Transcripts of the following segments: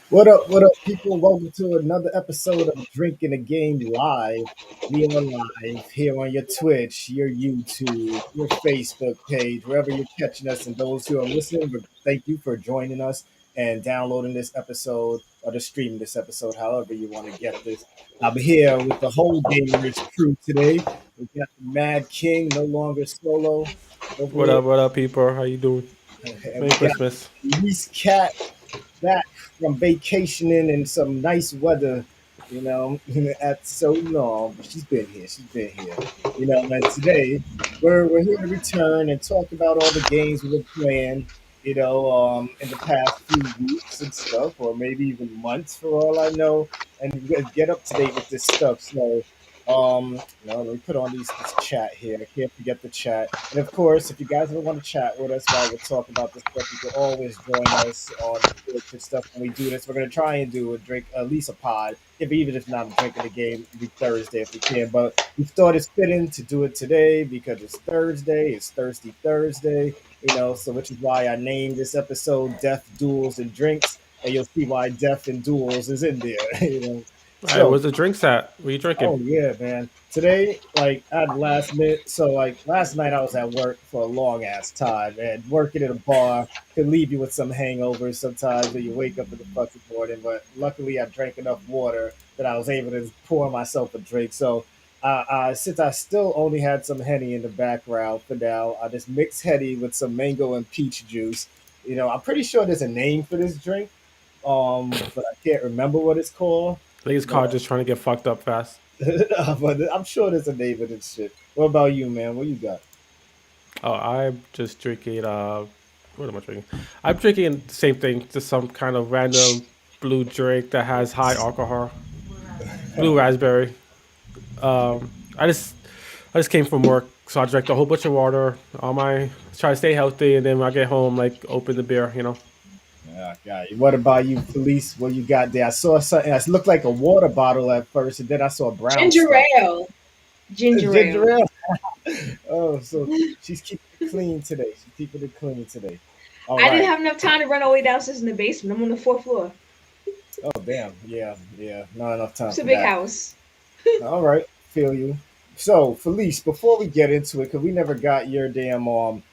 What up, people? Welcome to another episode of Drinking the Game Live. We are live here on your Twitch, your YouTube, your Facebook page, wherever you're catching us. And those who are listening, thank you for joining us and downloading this episode or to stream this episode, however you want to get this. I'm here with the whole Gamers crew today. We got the Mad King, no longer solo, over here, What up, people? How you doing? and Merry we got Christmas. Felise Kat back from vacationing in some nice weather, you know, at so long. But she's been here. She's been here. And today we're here to return and talk about all the games we've been playing, in the past few weeks and stuff, or maybe even months for all I know, and get up to date with this stuff. So let me put on this chat here. I can't forget the chat. And of course, if you guys ever want to chat with us while we're talking about this stuff, you can always join us on Twitch and stuff. When we do this, we're gonna try and do a drink, at least a pod, if even if not drinking the game, every Thursday if we can. But we thought it's fitting to do it today because it's Thursday. It's Thirsty Thursday, so which is why I named this episode "Death, Duels, and Drinks," and you'll see why "Death and Duels" is in there. All right, So where's the drinks at? What are you drinking? oh yeah, man. Today, like at last minute, so like last night I was at work for a long ass time, and working at a bar could leave you with some hangovers sometimes when you wake up in the fucking morning. But luckily, I drank enough water that I was able to pour myself a drink. So, since I still only had some henny in the background for now, I just mixed henny with some mango and peach juice. I'm pretty sure there's a name for this drink, but I can't remember what it's called. I think it's But called just trying to get fucked up fast. but I'm sure there's a name of this shit. What about you, man? What you got? Oh, I'm just drinking. What am I drinking? I'm drinking the same thing, just some kind of random blue drink that has high alcohol. Blue raspberry. I just came from work, so I drank a whole bunch of water. On my try to stay healthy, and then when I get home, like open the beer. Yeah, got you. What about you, Felice? What you got there? I saw something. It looked like a water bottle at first, and then I saw brown Ginger stuff. ale. Ginger Ginger ale. ale. Oh, so she's keeping it clean today. She's keeping it clean today. All I didn't right. have enough time to run all the way downstairs in the basement. I'm on the fourth floor. Oh, damn. Yeah, yeah. Not enough time It's a for big that. house. All right, feel you. So, Felice, before we get into it, because we never got your damn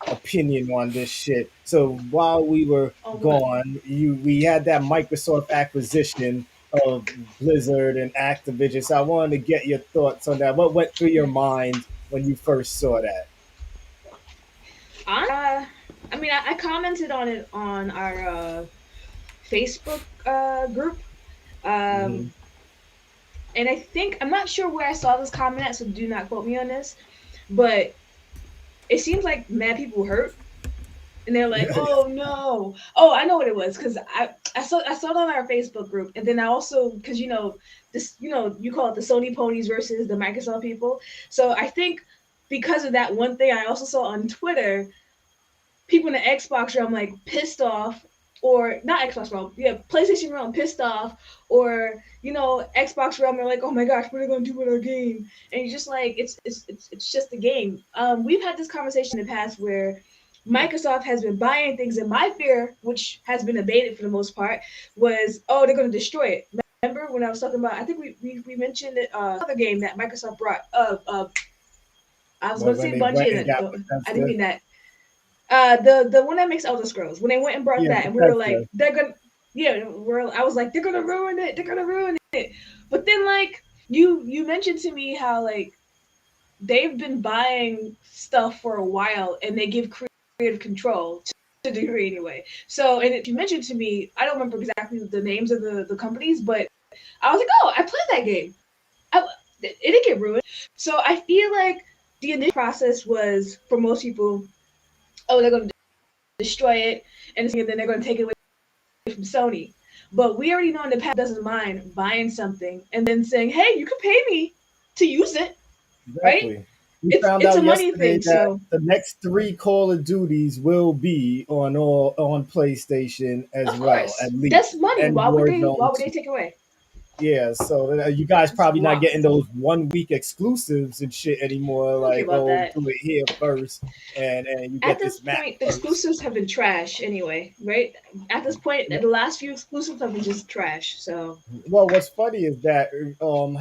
opinion on this shit. So while we were Oh, what? gone, we had that Microsoft acquisition of Blizzard and Activision. So I wanted to get your thoughts on that. What went through your mind when you first saw that? I commented on it on our Facebook group. Hmm. Um, and I think, I'm not sure where I saw this comment at, so do not quote me on this. But it seems like mad people hurt. And they're like, "Oh no! Oh, I know what it was because I saw it on our Facebook group, and then I also because this you call it the Sony ponies versus the Microsoft people. So I think because of that one thing, I also saw on Twitter people in the Xbox realm like pissed off, or not Xbox realm, yeah, PlayStation realm pissed off, or Xbox realm are like, oh my gosh, what are they gonna do with our game? And you're just like, it's just a game. We've had this conversation in the past where Microsoft has been buying things, and my fear, which has been abated for the most part, was, oh, they're going to destroy it. Remember when I was talking about? I think we mentioned it. Another game that Microsoft brought. I was going to When say they went and Bungie, got and I didn't Bethesda? mean that. The one that makes Elder Scrolls. When they went and brought Yeah, that, and we were like, Bethesda. they're gonna, yeah, I was like, they're gonna ruin it. They're gonna ruin it. But then like you mentioned to me how like they've been buying stuff for a while, and they give creative control to a degree anyway. So, and if you mentioned to me, I don't remember exactly the names of the companies, but I was like, oh, I played that game. It didn't get ruined. So I feel like the initial process was for most people, oh, they're going to destroy it, and then they're going to take it away from Sony. But we already know in the past doesn't mind buying something and then saying, hey, you can pay me to use it, right? Exactly. We found It's a out money yesterday thing. that So the next three Call of Duties will be on PlayStation as of well, course, at least, that's money. and Why would they? Why Warzone would they 2. take it away? Yeah, so you guys It's probably not getting blocked. those 1 week exclusives and shit anymore. I don't care Like, about oh, that. do it here first, and you At get this this map point, the first. exclusives have been trash anyway, right? At this point, the last few exclusives have been just trash. So Well, what's funny is that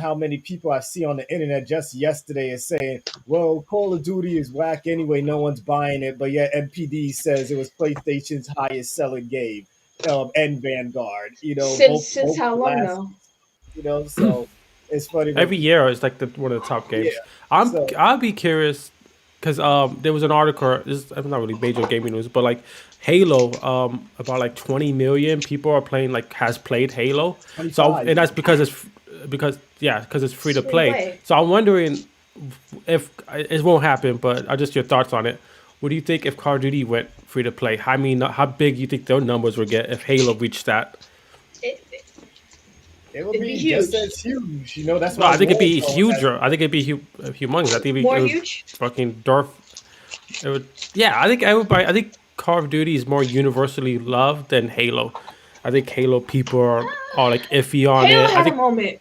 how many people I see on the internet just yesterday is saying, "Well, Call of Duty is whack anyway. No one's buying it," but yet MPD says it was PlayStation's highest selling game, and Vanguard. since Both how long last. though? So it's funny when Every people, year it's like one of the top yeah. games. So I'll be curious because there was an article. This is not really major gaming news, but like Halo, about like 20 million people are playing, like has played Halo. So and 25. that's because it's free It's to free to play. play. So I'm wondering if it won't happen, but I just your thoughts on it. What do you think if Call of Duty went free to play? I mean, how big you think their numbers would get if Halo reached that? It, It would it'd be be just huge. as huge. That's No, why I think it'd be Warzone has huger. I think it'd be humongous. I think it More would huge. fucking dwarf. It would, yeah, I think everybody. I think Call of Duty is more universally loved than Halo. I think Halo people are like iffy on Halo it. I had a think, moment.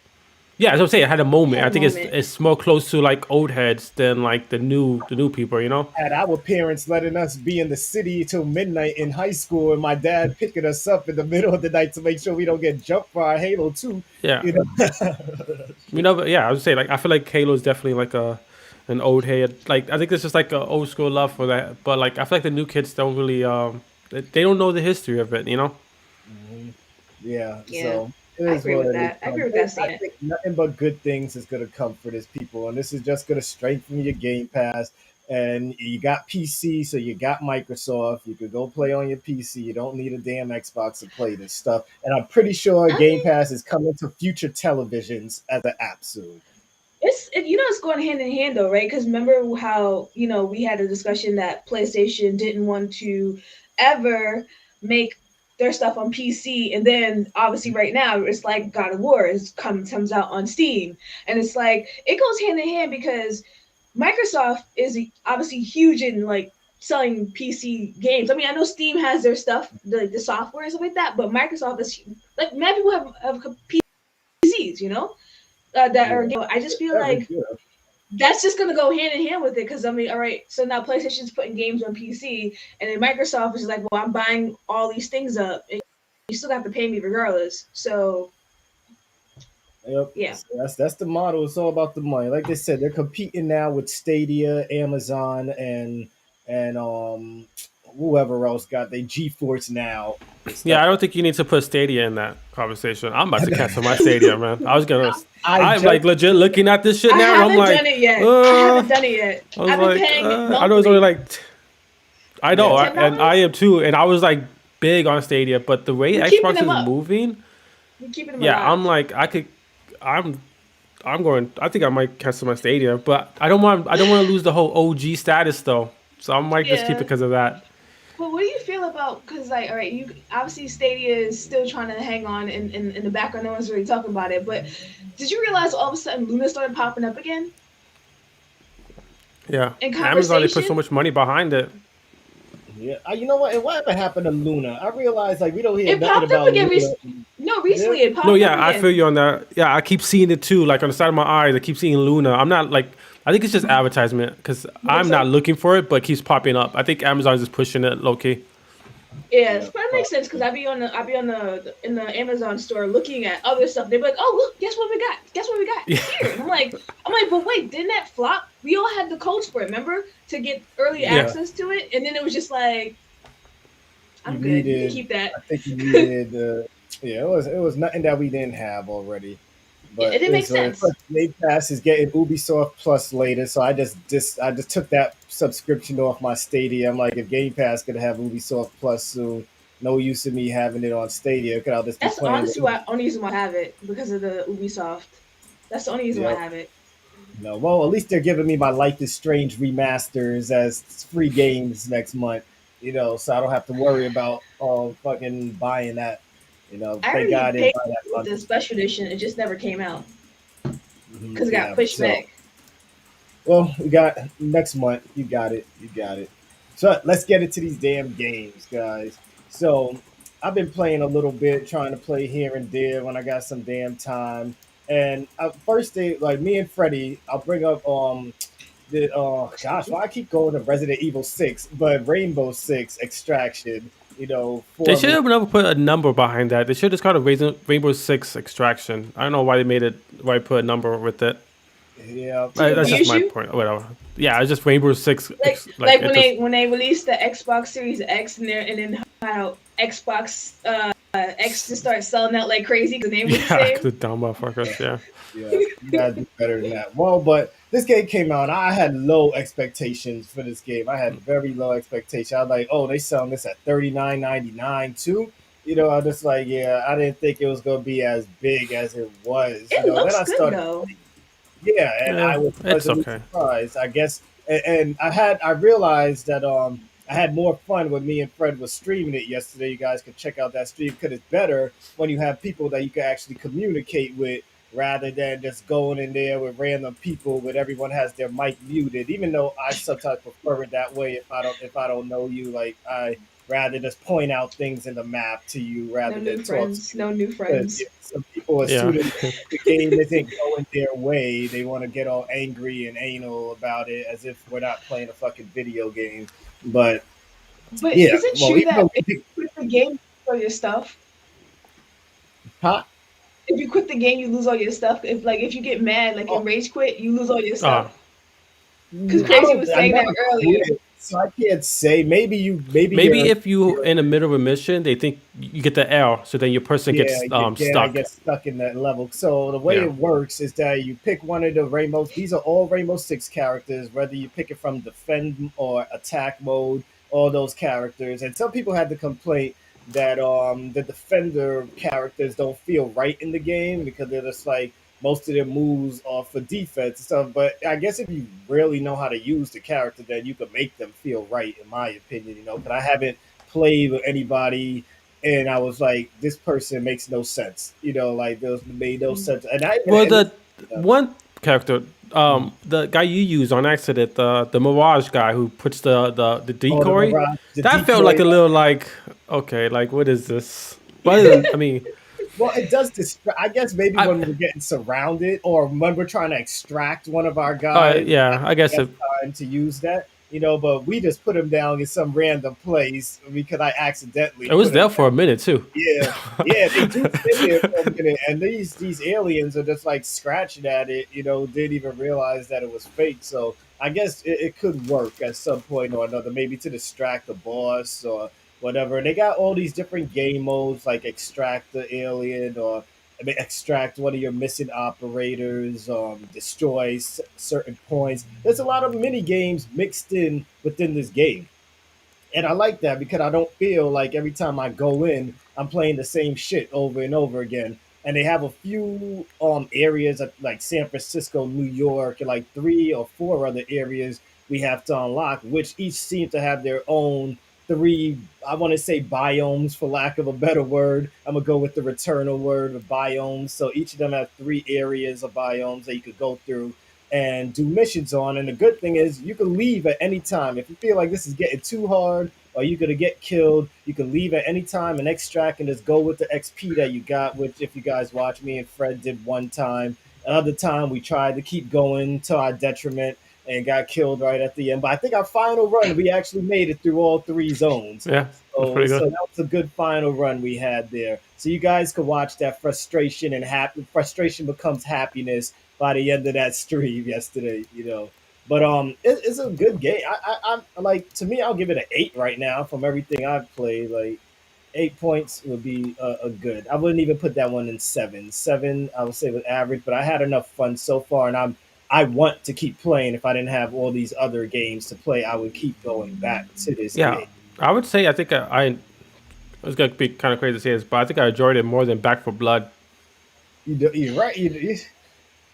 yeah, as I'm saying, it had a It moment. had I a think moment. it's more close to like old heads than like the new people. You know? had our parents letting us be in the city till midnight in high school, and my dad picking us up in the middle of the night to make sure we don't get jumped for our Halo 2. Yeah, You know, but yeah, I would say like I feel like Halo is definitely like an old head. Like I think this is like a old school love for that. But like I feel like the new kids don't really they don't know the history of it. You know? Mhm. Yeah, Yeah, so it I is agree what with it is. that. I agree with that I statement. think nothing but good things is going to come for this people, and this is just going to strengthen your Game Pass. And you got PC, so you got Microsoft. You could go play on your PC. You don't need a damn Xbox to play this stuff. And I'm pretty sure I Game mean, Pass is coming to future televisions as an app soon. it's going hand in hand though, right? Because remember how we had a discussion that PlayStation didn't want to ever make their stuff on PC, and then obviously right now it's like God of War comes out on Steam, and it's like it goes hand in hand because Microsoft is obviously huge in like selling PC games. I mean, I know Steam has their stuff, the software and stuff like that, but Microsoft is like many people have PCs, that are. Yeah, I just feel every like year. that's just gonna go hand in hand with it because I mean, all right, so now PlayStation's putting games on PC, and then Microsoft is like, well, I'm buying all these things up, and you still have to pay me regardless. So Yep. yeah, So that's the model. It's all about the money. Like they said, they're competing now with Stadia, Amazon, and whoever else got they GeForce now and Yeah, stuff I don't like think you need to put Stadia in that conversation. I'm about to cancel my Stadia, man. I was gonna. I I'm like just legit looking at this shit I now, and I'm haven't like, done it yet. I uh. haven't done it yet. I was I've been like, paying I know it's only monthly. like. I Is know, it yeah. and I $10? am too, and I was like big on Stadia, but the way We're keeping Xbox them is up. moving, We're keeping them yeah, I'm alive. like, I'm, I'm going. I think I might cancel my Stadia, but I don't want to lose the whole OG status though, so I might just keep it Yeah. because of that. But what do you feel about? Because like, all right, you obviously Stadia is still trying to hang on in the background. No one's really talking about it. But did you realize all of a sudden Luna started popping up again Yeah, in Amazon they put so conversation? much money behind it. Yeah. You know what? And whatever happened to Luna? I realized like we don't hear It nothing popped up about again. Luna. No, Yeah. recently it No, popped up yeah, I feel again. you on that. Yeah, I keep seeing it too, like on the side of my eyes. I keep seeing Luna. I'm not like, I think it's just advertisement because You think I'm not so? looking for it, but it keeps popping up. I think Amazon's just pushing it low key. Yeah, Yeah. but that makes sense because I be on the in the Amazon store looking at other stuff. They're like, oh look, guess what we got? Guess what we got? Yeah, It's here. And I'm like, but wait, didn't that flop? We all had the codes for it, remember, to get early yeah. Yeah. access to it, and then it was just like, You I'm good. You can needed. keep that. I think you needed. Yeah. It was nothing that we didn't have already. Yeah, it But didn't make it's sense. Game Pass is getting Ubisoft Plus later, so I just took that subscription off my Stadia. I'm like, if Game Pass could have Ubisoft Plus soon, no use in me having it on Stadia because I'll just be That's playing honestly the why only reason why I have it because of the Ubisoft. That's the only reason why I Yep. have it. No, well, at least they're giving me my Life is Strange remasters as free games next month. So I don't have to worry about fucking buying that. I Thank already God I didn't paid buy that with the month. special edition. It just never came out because it got Yeah. pushed So back. well, we got next month. You got it. You got it. So let's get into these damn games, guys. So I've been playing a little bit, trying to play here and there when I got some damn time. And first day, like me and Freddie, I'll bring up the oh gosh, why I keep going to Resident Evil 6, but Rainbow Six Extraction, They for should me. have never put a number behind that. They should have just called it Rainbow Six Extraction. I don't know why they made it, why they put a number with it. Yeah, To That's just confuse my you. point. Whatever. Yeah, it's just Rainbow Six. Like Like it when just. they released the Xbox Series X and then how Xbox X just started selling out like crazy because the name was the Yeah, same. the dumb motherfuckers. Yeah. yeah, you gotta do better than that. Well, but this game came out, and I had low expectations for this game. I had very low expectations. I was like, oh, they selling this at 39.99 too. I was just like, yeah, I didn't think it was gonna be as big as it was. It Then looks I good started. though. Yeah, and Yeah, I was it's pleasantly okay. surprised. I guess, and I realized that I had more fun when me and Fred was streaming it yesterday. You guys could check out that stream because it's better when you have people that you can actually communicate with rather than just going in there with random people with everyone has their mic muted. Even though I sometimes prefer it that way if I don't know you, like I rather just point out things in the map to you No rather new than talk to friends. you. No new Because friends. some people, as Yeah. soon as the game isn't going their way, they want to get all angry and anal about it as if we're not playing a fucking video game. But But yeah, is it well, true even that though if you quit the game, you lose all your stuff? huh? If you quit the game, you lose all your stuff. If you get mad, like in Oh, rage quit, you lose all your Uh, stuff. Because I Crazy don't. was I saying that never earlier. quit, so I can't say. Maybe Maybe you're. if you in the middle of a mission, they think you get the L, so then your person Yeah, gets I stuck. get stuck in that level. So the way Yeah. it works is that you pick one of the rainbows. These are all Rainbow Six characters, whether you pick it from defend or attack mode, all those characters. And some people had the complaint that the defender characters don't feel right in the game because they're just like most of their moves are for defense and stuff. But I guess if you really know how to use the character, then you can make them feel right, in my opinion. But I haven't played with anybody and I was like, this person makes no sense. Like those made no Mm. sense. And I even Well, and the this, one character, Mhm. the guy you use on accident, the Mirage guy who puts the Oh, the decoy, mirage, the that felt decoy. like a little like, okay, like what is this? What is? I mean, Well, it does distract. I guess maybe I when we're getting surrounded, or when we're trying to extract one of our guys, yeah, that's I the guess best time to use that. But we just put him down in some random place because I accidentally it was put him. there for a minute too. Yeah, yeah, they do sit there for a minute, and these aliens are just like scratching at it. Didn't even realize that it was fake. So I guess it could work at some point or another, maybe to distract the boss or whatever. And they got all these different game modes, like extract the alien or extract one of your missing operators, destroy certain points. There's a lot of mini games mixed in within this game and I like that because I don't feel like every time I go in, I'm playing the same shit over and over again. And they have a few areas like San Francisco, New York, and like three or four other areas we have to unlock, which each seem to have their own three, I want to say biomes for lack of a better word. I'm gonna go with the returnal word of biomes. So each of them have three areas of biomes that you could go through and do missions on. And the good thing is you can leave at any time. If you feel like this is getting too hard or you're gonna get killed, you can leave at any time and extract and just go with the XP that you got, which if you guys watch me and Fred did one time. Another time we tried to keep going to our detriment and got killed right at the end. But I think our final run, we actually made it through all three zones. Yeah, that's So, pretty so good. that was a good final run we had there. So you guys could watch that frustration and frustration becomes happiness by the end of that stream yesterday. But it's a good game. I'm like to me, I'll give it an 8 right now from everything I've played. Like 8 points would be a good. I wouldn't even put that one in seven. Seven, I would say was average, but I had enough fun so far, and I want to keep playing. If I didn't have all these other games to play, I would keep going back to this Yeah, game. I would say I think I it's gonna be kind of crazy to say this, but I think I enjoyed it more than Back for Blood. You're right.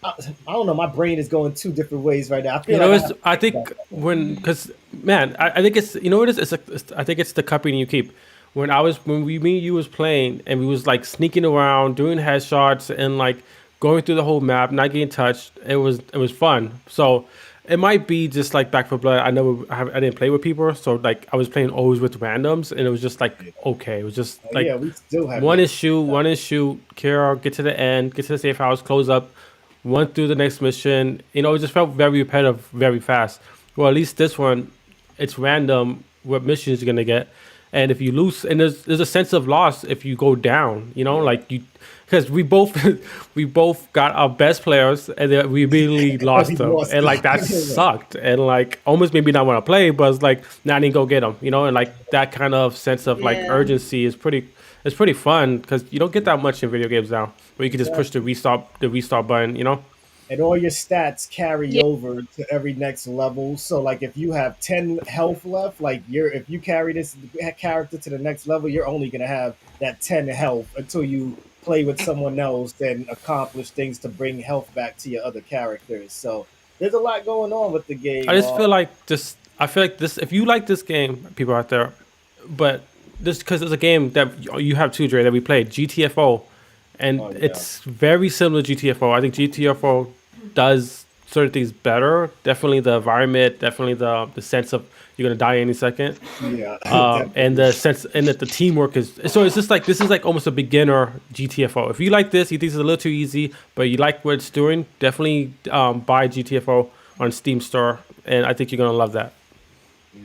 I don't know. My brain is going two different ways right now. I feel You like know, I it's have to I think about think that one. when because man, I think it's what it is. I think it's the company you keep. When me and you was playing and we was like sneaking around, doing headshots and like going through the whole map, not getting touched. It was fun. So It might be just like Back for Blood. I didn't play with people, so like I was playing always with randoms, and it was just like Yeah. okay, it was just Oh like yeah, we still have one yet is to figure shoot, it out. one is shoot, Kira, get to the end, get to the safe house, close up, one through the next mission. It just felt very repetitive, very fast. Well, at least this one, it's random what missions you're gonna get, and if you lose, and there's a sense of loss if you go down. Yeah, Like you, because we both we both got our best players, and then we immediately we lost them, lost. and like that Right. sucked, and like almost made me not want to play. But it's like now I need to go get them. And like that kind of sense of like Yeah. urgency is pretty. It's pretty fun because you don't get that much in video games now, where you can just push Exactly. the restart button. And all your stats carry Yeah. over to every next level. So like if you have 10 health left, like you're if you carry this character to the next level, you're only gonna have that 10 health until you play with someone else and accomplish things to bring health back to your other characters. So there's a lot going on with the I game. just feel like this. I feel like this. If you like this game, people out there, but this because it's a game that you have too, Dre, that we played GTFO, and Oh yeah. it's very similar to GTFO. I think GTFO does certain things better. Definitely the environment, definitely the sense of you're gonna die any second, Yeah, and definitely. the sense and that the teamwork is. So it's just like this is like almost a beginner GTFO. If you like this, you think it's a little too easy, but you like what it's doing, definitely buy GTFO on Steam Store, and I think you're gonna love that.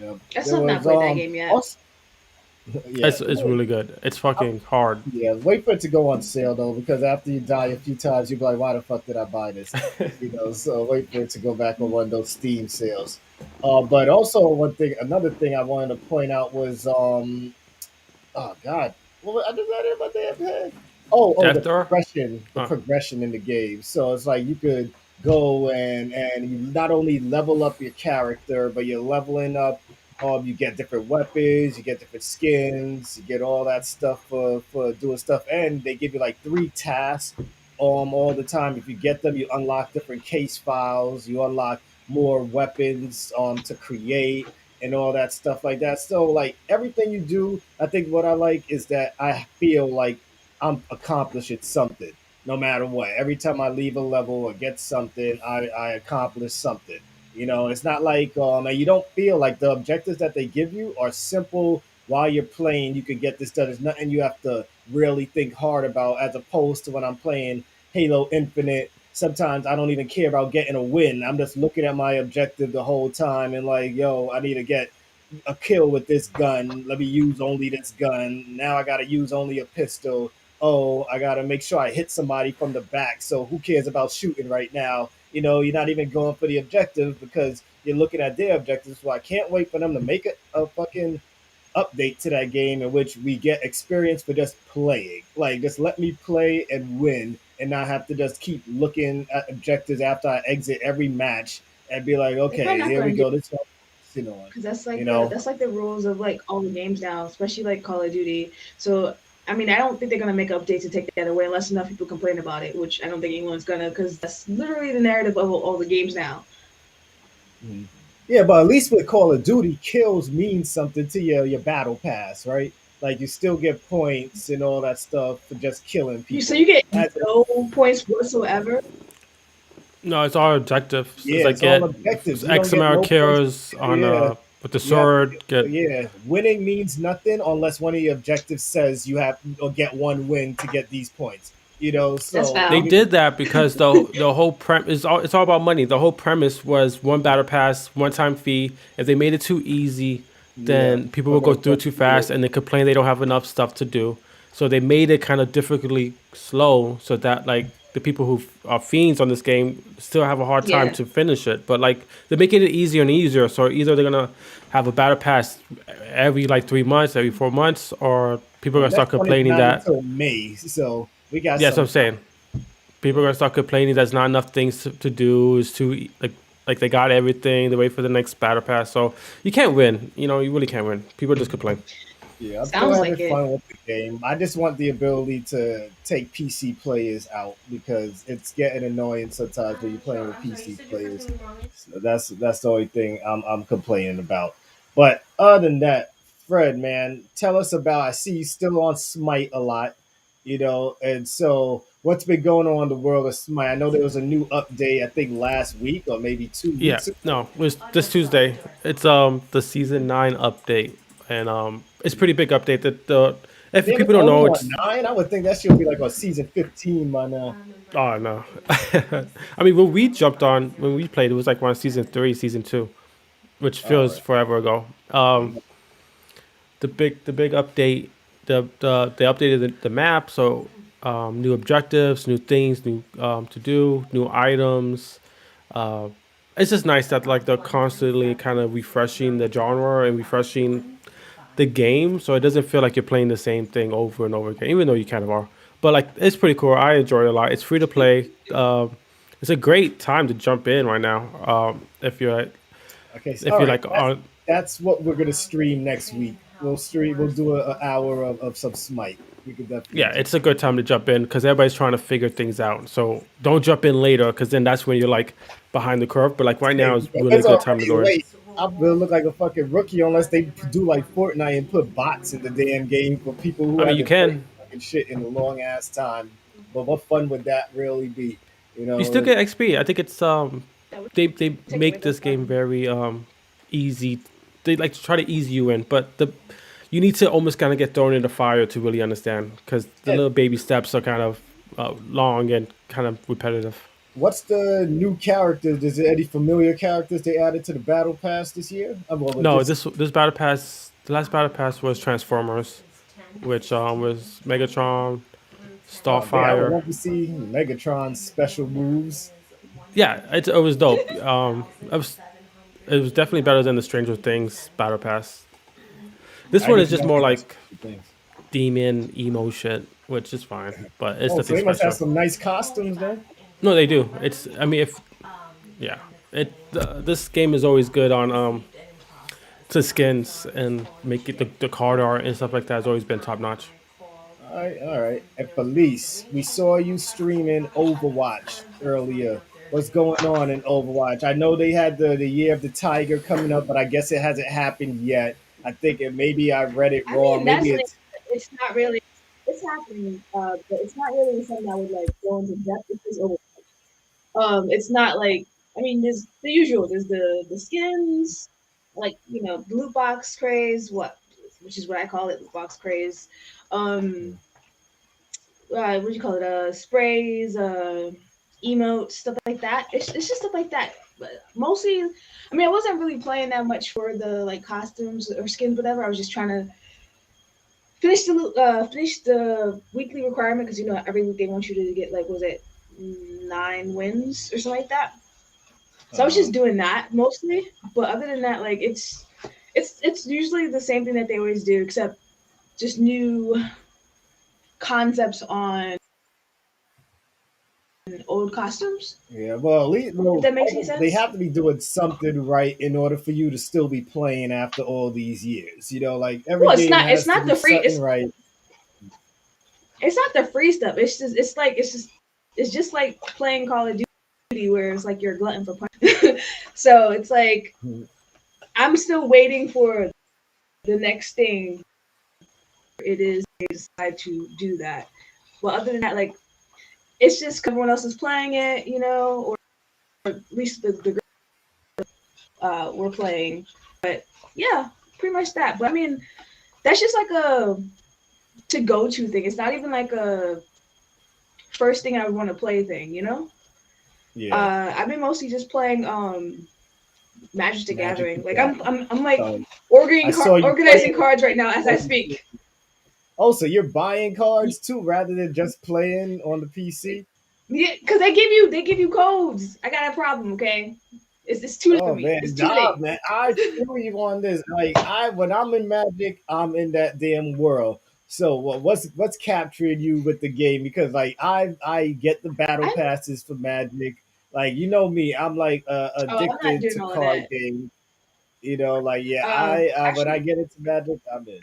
Yeah. I There still have not was played that game yet. also yeah. It's really good. It's fucking hard. Yeah, wait for it to go on sale though, because after you die a few times, you'll be like, "Why the fuck did I buy this?" So wait for it to go back on one of those Steam sales. But also another thing I wanted to point out was, oh god, I just had it in my damn head. Oh, the After, progression, uh, in the game. So it's like you could go and you not only level up your character, but you're leveling up. You get different weapons, you get different skins, you get all that stuff for doing stuff, and they give you like 3 tasks all the time. If you get them, you unlock different case files, you unlock more weapons to create and all that stuff like that. So like everything you do, I think what I like is that I feel like I'm accomplishing something no matter what. Every time I leave a level or get something, I accomplish something. It's not like and you don't feel like the objectives that they give you are simple while you're playing. You can get this done. There's nothing you have to really think hard about as opposed to when I'm playing Halo Infinite. Sometimes I don't even care about getting a win. I'm just looking at my objective the whole time and like, yo, I need to get a kill with this gun. Let me use only this gun. Now I got to use only a pistol. Oh, I got to make sure I hit somebody from the back. So who cares about shooting right now? You're not even going for the objective because you're looking at their objectives. So I can't wait for them to make a fucking update to that game in which we get experience for just playing. Like, just let me play and win and not have to just keep looking at objectives after I exit every match and be like, They're probably okay, not here we going to do go. This one, on, because that's you like the know. rules of like all the games now, especially like Call of Duty. So I mean, I don't think they're gonna make updates to take that away unless enough people complain about it, which I don't think anyone's gonna, because that's literally the narrative of all the games now. Mhm. Yeah, but at least with Call of Duty, kills mean something to your battle pass, right? Like you still get points and all that stuff for just killing You people. get As no points whatsoever. no, it's all objectives. It's Yeah, like it's all get objectives. You don't X get amount of no points. kills on Yeah, with the you have to. sword. Get Yeah, winning means nothing unless one of the objectives says you have or get one win to get these points. That's So They foul. did that because the whole it's all about money. The whole premise was one battle pass, one time fee. If they made it too easy, yeah, then people people are will go gonna through go it too through fast it. and they complain they don't have enough stuff to do. So they made it kind of difficultly slow so that like the people who are fiends on this game still have a hard time Yeah, to finish it. But like they're making it easier and easier. So either they're gonna have a battle pass every like 3 months, every 4 months, or people are gonna And that start one is complaining not that. until May, so we got Yeah, that's what some I'm saying. time. People are Yeah. gonna start complaining there's not enough things to do. It's too like they got everything. They wait for the next battle pass, so you can't win. You really can't win. People just complain. Yeah, I'm still sounds having like it. fun with the game. I just want the ability to take PC players out because it's getting annoying sometimes when you're playing with PC players. So that's the only thing I'm complaining about. But other than that, Fred, man, tell us about. I see you still on Smite a lot. And so what's been going on in the world of Smite? I know there was a new update, I think last week or maybe two Yeah, weeks ago. no, it was this Tuesday. It's the season 9 update, and it's pretty big update. That the if Damn, people it's don't only know, on it's 9. I would think that should be like on season 15 by now. oh no. I mean, when we jumped on when we played, it was like around season 3, season 2, which All feels right. forever ago. The big update, they updated the map, so new objectives, new things, new to do, new items. Uh, it's just nice that like they're constantly kind of refreshing the genre and refreshing the game, so it doesn't feel like you're playing the same thing over and over again, even though you kind of are. But like, it's pretty cool. I enjoy it a lot. It's free to play. It's a great time to jump in right now. Okay. If All you're right. like That's on, that's what we're gonna stream next week. We'll stream. We'll do an hour of some Smite. We could definitely yeah, do it's a good time to jump in because everybody's trying to figure things out. So don't jump in later because then that's when you're like behind the curve. But like right now it. is really a It's good time to already go in. late. I will look like a fucking rookie unless they do like Fortnite and put bots in the damn game for people who I mean, you haven't played can. fucking shit in a long ass time. But what fun would that really be? You You still know, get XP. I think it's That would they take away make the this game fun. very easy. They like to try to ease you in, but the you need to almost kind of get thrown in the fire to really understand because the yeah. little baby steps are kind of long and kind of repetitive. What's the new characters? Is there any familiar characters they added to the battle pass this year? Well, with No, this. this battle pass, the last battle pass was Transformers, which was Megatron, Oh man, I would Starfire. love to see Megatron's special moves. Yeah, it was dope. It was definitely better than the Stranger Things battle pass. This I one need is to just know more about like special things. demon emo shit, which is fine, but it's Oh, so nothing they must have special. some nice costumes then. No, they do. It's I mean if yeah, this game is always good on to skins and make it the card art and stuff like that has always been top notch. All right, all right. And Felice, we saw you streaming Overwatch earlier. What's going on in Overwatch? I know they had the year of the tiger coming up, but I guess it hasn't happened yet. I think maybe I read it I wrong. mean, Maybe that's like it's it's not really it's happening, but it's not really something I would like go into depth because over. It's not like I mean, there's the usual. There's the skins, like the loot box craze, which is what I call it, loot box craze. Um, what do you call it? Sprays, emotes, stuff like that. It's just stuff like that. But mostly, I mean, I wasn't really playing that much for the like costumes or skins, whatever. I was just trying to finish the weekly requirement because every week they want you to get like was it 9 wins or something like that. So I was uh, just doing that mostly. But other than that, like it's usually the same thing that they always do, except just new concepts on old costumes. yeah. Well, at least If well, that makes any they sense. have to be doing something right in order for you to still be playing after all these years. Like every Well, it's game not it's has to not do the free something right. it's not the free stuff. It's just like playing Call of Duty where it's like you're a glutton for punch. So it's like I'm still waiting for the next thing. It is they decide to do that. But other than that, like it's just 'cause everyone else is playing it, or at least the we're playing. But yeah, pretty much that. But I mean, that's just like a to go to thing. It's not even like a first thing I would want to play thing. Yeah, I've been mostly just playing Magic the Magic the Gathering. Like I'm Gathering. I'm I'm like So I organizing saw you organizing playing. cards right now as I speak. Oh, so you're buying cards too, rather than just playing on the PC? Yeah, because they give you codes. I got a problem. Okay, it's too late for Oh me. man, It's too nah, late. man. I feel you on this. Like when I'm in Magic, I'm in that damn world. So what's capturing you with the game? Because like I get the battle I'm passes for Magic. Like you know me, I'm like I'm not addicted doing to all of card that. games. Like yeah, I when I Actually, get into Magic, I'm in.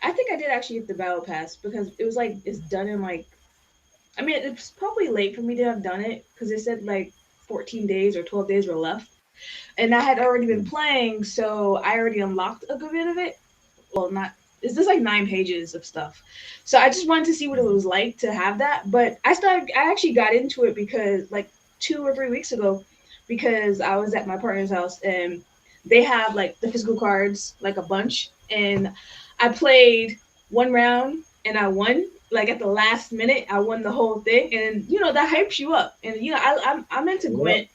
I think I did actually get the battle pass because it was like it's done in like. I mean, it's probably late for me to have done it because it said like 14 days or 12 days were left, and I had already been Mm. playing, so I already unlocked a good bit of it. Well, not It's just like 9 pages of stuff. So I just wanted to see what it Mm. was like to have that. But I actually got into it because like 2 or 3 weeks ago, because I was at my partner's house and they have like the physical cards, like a bunch. And I played one round and I won. Like at the last minute, I won the whole thing. And, that hypes you up. And, I'm into Yep. Gwent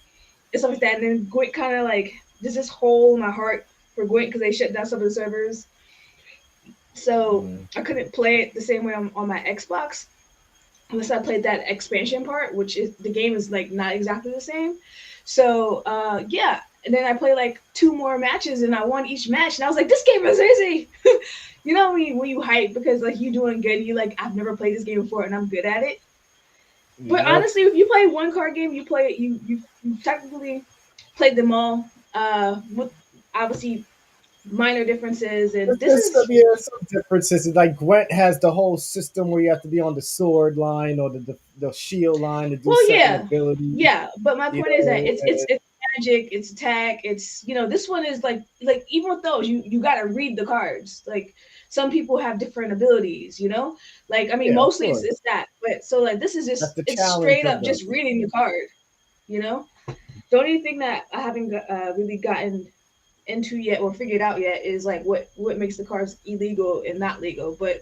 and stuff like that. And then Gwent kind of like, there's this hole in my heart for Gwent because they shut down some of the servers, so Mm. I couldn't play it the same way on my Xbox unless I played that expansion part, which is the game is like not exactly the same. So yeah, and then I played like 2 more matches and I won each match, and I was like, this game is easy. When you hype because like you doing good, you like I've never played this game before and I'm good at it. But Yep. honestly, if you play one card game, you play it. You technically played them all. With obviously minor differences, and this There's is yeah, some differences. Like Gwent has the whole system where you have to be on the sword line or the shield line to do well, certain yeah, abilities. yeah. But my You point is that know, it's magic, it's attack, it's this one is like even with those, you got to read the cards. Like some people have different abilities, Like I mean, yeah, of mostly it's, course. it's that. But so like this is That's just the it's challenge straight of up them. just reading the card, you know. The only thing that I haven't really gotten into yet or figured out yet is like what makes the cards illegal and not legal. But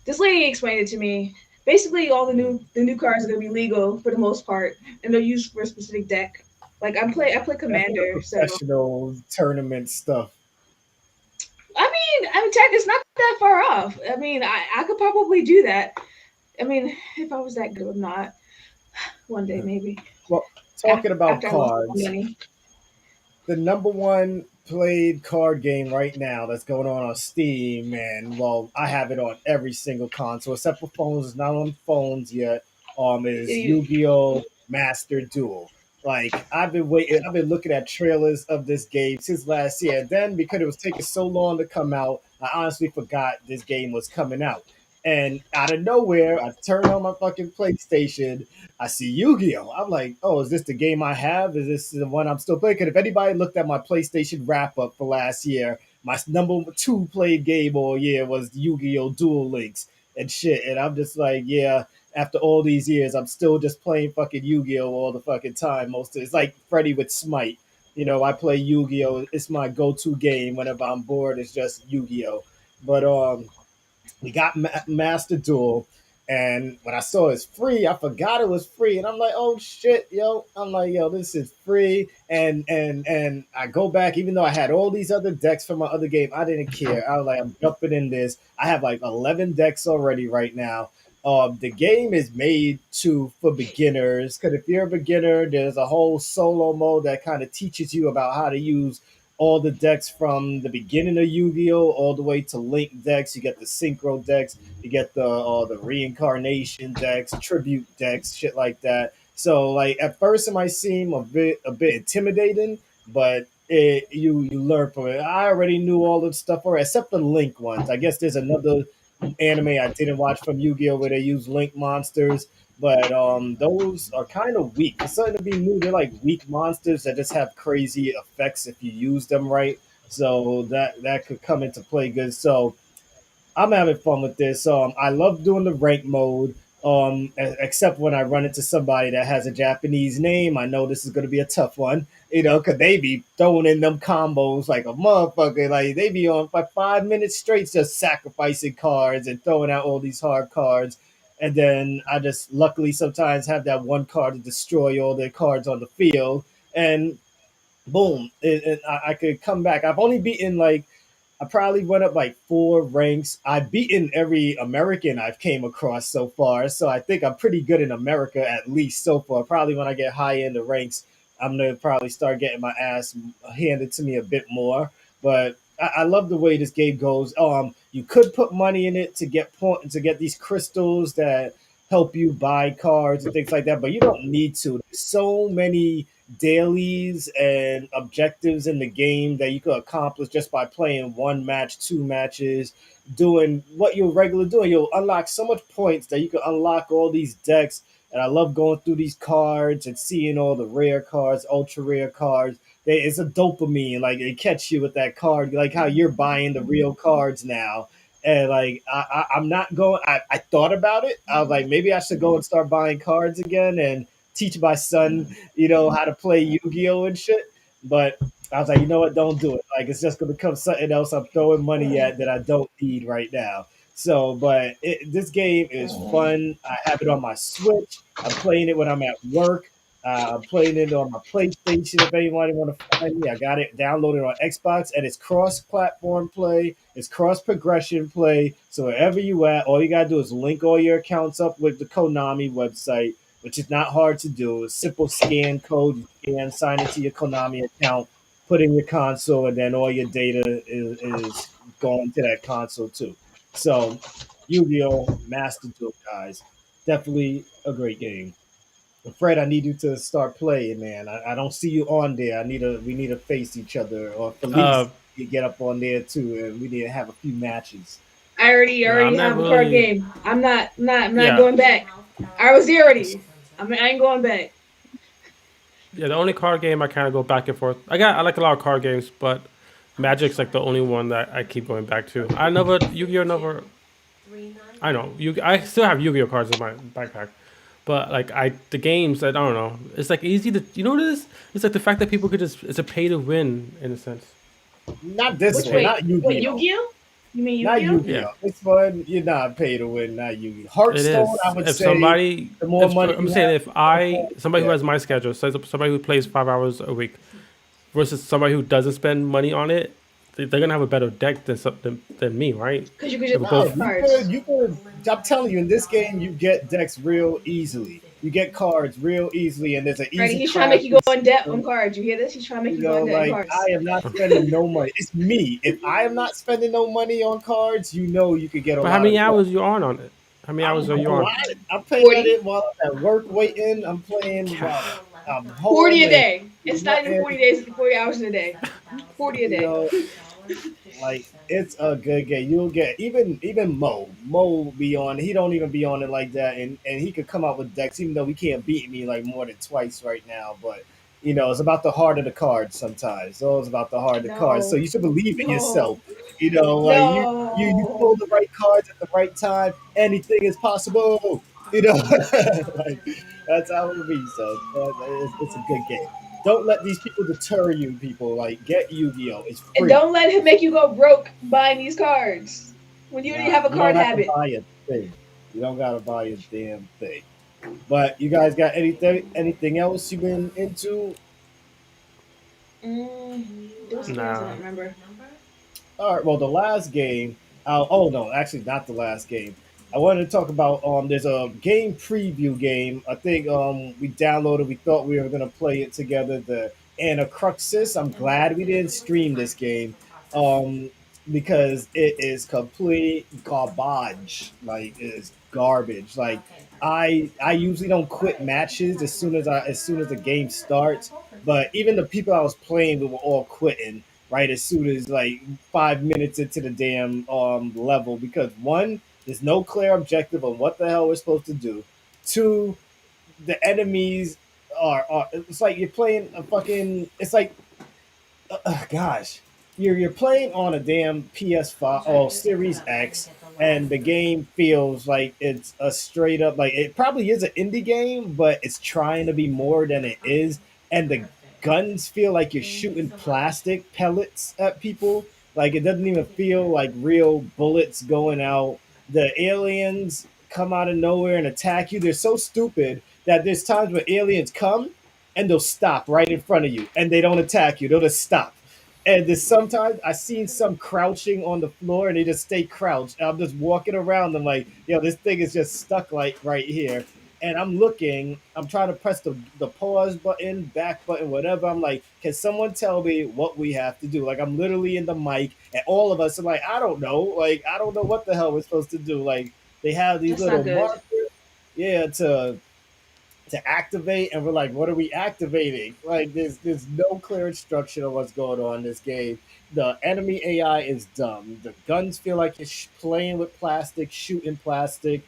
this lady explained it to me. Basically, all Mm. the new cards are gonna be legal for the most part, and they're used for a specific deck. Like I play That's for the Commander, so professional tournament stuff. I mean, tech is not that far off. I mean, I could probably do that. I mean, if I was that good, I'm not. One day maybe Well, after talking about after I lost all my cards, money. the number one played card game right now that's going on Steam, and well, I have it on every single console except for phones. It's not on phones yet. Is You, Yu-Gi-Oh! Master Duel. Like I've been waiting, I've been looking at trailers of this game since last year. Then because it was taking so long to come out, I honestly forgot this game was coming out. And out of nowhere, I turn on my fucking PlayStation. I see Yu-Gi-Oh! I'm like, oh, is this the game I have? Is this the one I'm still playing? Because if anybody looked at my PlayStation wrap up for last year, my number two played game all year was Yu-Gi-Oh! Duel Links and shit. And I'm just like, yeah, after all these years, I'm still just playing fucking Yu-Gi-Oh! All the fucking time. Most of it's like Freddy with Smite. I play Yu-Gi-Oh! It's my go-to game whenever I'm bored. It's just Yu-Gi-Oh! But we got Master Duel, and when I saw it's free, I forgot it was free, and I'm like, oh shit, yo! I'm like, yo, this is free, and I go back, even though I had all these other decks from my other game, I didn't care. I was like, I'm jumping in this. I have like 11 decks already right now. The game is made to for beginners because if you're a beginner, there's a whole solo mode that kind of teaches you about how to use all the decks from the beginning of Yu-Gi-Oh all the way to Link decks. You get the Synchro decks, you get the reincarnation decks, tribute decks, shit like that. So like at first it might seem a bit intimidating, but you learn from it. I already knew all the stuff already, except the Link ones. I guess there's another anime I didn't watch from Yu-Gi-Oh where they use Link monsters, but those are kind of weak. For something to be new, they're like weak monsters that just have crazy effects if you use them right. So that could come into play good. So I'm having fun with this. I love doing the rank mode. Except when I run into somebody that has a Japanese name, I know this is going to be a tough one. Because they be throwing in them combos like a motherfucker. Like they be on for 5 minutes straight, just sacrificing cards and throwing out all these hard cards. And then I just luckily sometimes have that one card to destroy all their cards on the field. And boom, I could come back. I've only beaten like I probably went up like 4 ranks. I've beaten every American I've came across so far, so I think I'm pretty good in America at least so far. Probably when I get high in the ranks, I'm gonna probably start getting my ass handed to me a bit more. But I love the way this game goes. You could put money in it to get point to get these crystals that help you buy cards and things like that, but you don't need to. There's so many dailies and objectives in the game that you could accomplish just by playing one match, 2 matches, doing what you're regularly doing. You'll unlock so much points that you can unlock all these decks. And I love going through these cards and seeing all the rare cards, ultra rare cards. It's a dopamine, like they catch you with that card, like how you're buying the real cards now. And like I'm not going. I thought about it. I was like, maybe I should go and start buying cards again and teach my son, how to play Yu-Gi-Oh and shit. But I was like, you know what? Don't do it. Like, it's just going to become something else I'm throwing money at that I don't need right now. So, but this game is fun. I have it on my Switch. I'm playing it when I'm at work. I'm playing it on my PlayStation. If anybody want to find me, I got it downloaded on Xbox, and it's cross-platform play. It's cross-progression play. So wherever you at, all you gotta do is link all your accounts up with the Konami website, which is not hard to do. It's simple scan code, you scan, sign into your Konami account, put in your console, and then all your data is going to that console too. So, Yu-Gi-Oh! Master Duel, guys, definitely a great game. Fred, I need you to start playing, man. I don't see you on there. We need to face each other, or Uh, Felise, you get up on there too, and we need to have a few matches. no, Already I'm not have a card really. game. I'm not Yeah, going back. I was there already. I ain't going back. yeah. The only card game I kind of go back and forth. I like a lot of card games, but Magic's like the only one that I keep going back to. I never Yu-Gi-Oh never. I know I still have Yu-Gi-Oh cards in my backpack, but like the games, I don't know. It's like easy to, you know what it is? It's like the fact that people could just, it's a pay to win in a sense. Not this Which one, wait, not wait, Yu-Gi-Oh, Yu-Gi-Oh? You mean not Yu-Gi-Oh? Yeah, Yu-Gi-Oh. This one, you're not paid to win, not Yu-Gi-Oh. it Hearthstone, I is. would If say, somebody, the more if money I'm you saying have, if I somebody who yeah. has my schedule, says somebody who plays 5 hours a week versus somebody who doesn't spend money on it, they're gonna have a better deck than me, right? Because you could If just we're No, buy the both. you could, cards. you could. I'm telling you, in this game, you get decks real easily. You get cards real easily, and there's an Freddie, easy he's trying to make you crafting go in depth on system. cards. You hear this? He's trying to make you go in depth on Like cards. I am not spending no money. It's me. If I am not spending no money on cards, you could get a But how lot many of cards. hours you on it? How many hours are I'm you a on? lot. I'm playing at 40. it while I'm at work waiting. I'm playing while I'm 40 home a and day. It's not even nothing. 40 days, 40 hours in a day. 40 a You day. know, like it's a good game. You'll get even Mo will be on. He don't even be on it like that, and he could come out with decks, even though he can't beat me like more than twice right now. But it's about the heart of the cards sometimes. It's always about the heart of the cards. So No. you should believe in No. yourself. Like you pull No. the right cards at the right time. Anything is possible. Like that's how it would be. So it's a good game. Don't let these people deter you, people. Like, get Yu-Gi-Oh! It's And free. don't let him make you go broke buying these cards when you already Nah, have a you don't card have to habit. buy a thing. You don't gotta buy a damn thing. But you guys got anything else you've been into? There was something else I Nah. don't remember. All right. Well, the last game. Oh no, actually not the last game. I wanted to talk about. There's a game preview game. I think we downloaded. We thought we were gonna play it together. The Anacruxis. I'm glad we didn't stream this game. Um, because it is complete garbage. Like it is garbage. Like I usually don't quit matches as soon as the game starts. But even the people I was playing with were all quitting right as soon as like 5 minutes into the damn level because one, there's no clear objective on what the hell we're supposed to do. Two, the enemies are it's like you're playing a fucking it's like gosh, you're playing on a damn PS5 or Series X, and the game feels like it's a straight up like it probably is an indie game, but it's trying to be more than it is, and the guns feel like you're shooting plastic pellets at people. Like it doesn't even feel like real bullets going out. The aliens come out of nowhere and attack you. They're so stupid that there's times where aliens come and they'll stop right in front of you and they don't attack you. They'll just stop. And there's sometimes I seen some crouching on the floor and they just stay crouched. And I'm just walking around them like, this thing is just stuck like right here. And I'm looking, I'm trying to press the pause button, back button, whatever. I'm like, can someone tell me what we have to do? Like I'm literally in the mic and all of us are like, I don't know. Like, I don't know what the hell we're supposed to do. Like they have these That's not little good. markers, yeah, to activate, and we're like, what are we activating? Like there's no clear instruction on what's going on in this game. The enemy AI is dumb. The guns feel like you're playing with plastic, shooting plastic.